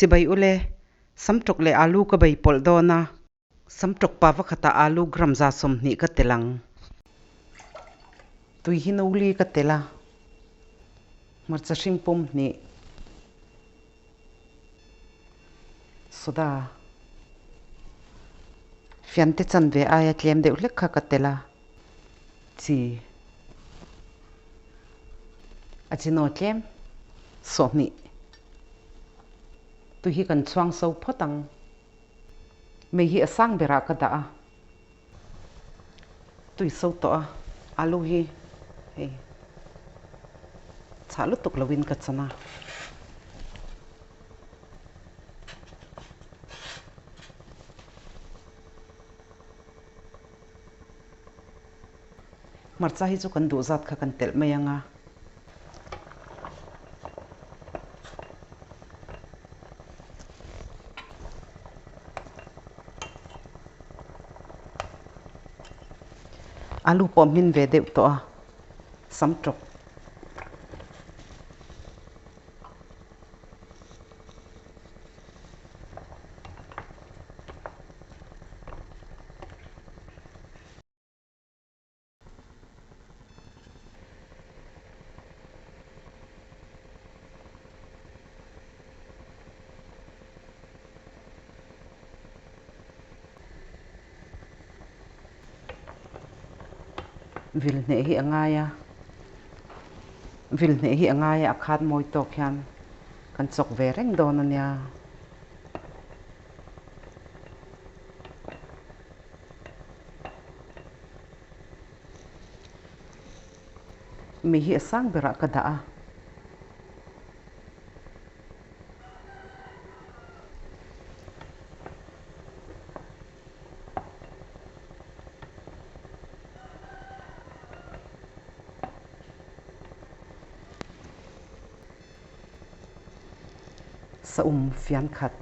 chi bai ule samtok le alu ka bai pol do na samtok pa wakhata alu gram za som ni ka telang tui hi no uli ka tela marcha hring pom ni soda fian te chan ve aya tlem de ulek kha ka tela chi achino tlem so ni tu hi kan chuang so photang me hi asang bera ka da tui so to alu hi he chalu tuk lawin ka chana marcha hi chu kan du zat kha kan tel mayanga alu pom min ve deuh to a samtok vil ne hi angaya akhat moi to khan kan chok ve reng don ania mi hi asang bera ka da sa fian khat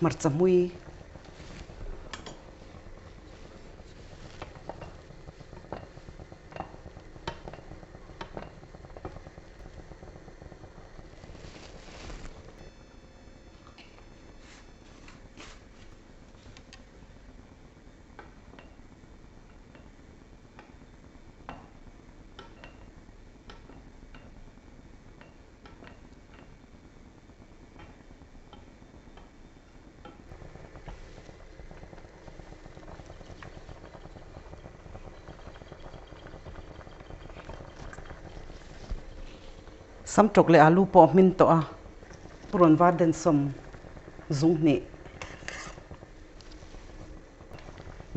marcha mui samtok le alu po min to a puron var den som zung ni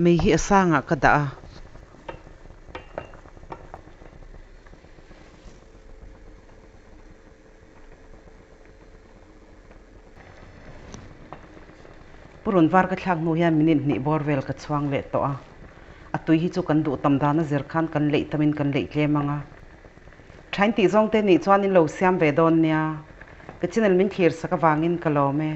me hi asanga ka da puron var ka thlang nu ya minute ni borvel ka chuang le to a atui hi chu kan du tam dana zer khan kan lei tamin kan lei tlemanga thain ti zong te ni chuan in lo siam ve don nia ke channel min thir saka wangin ka lo me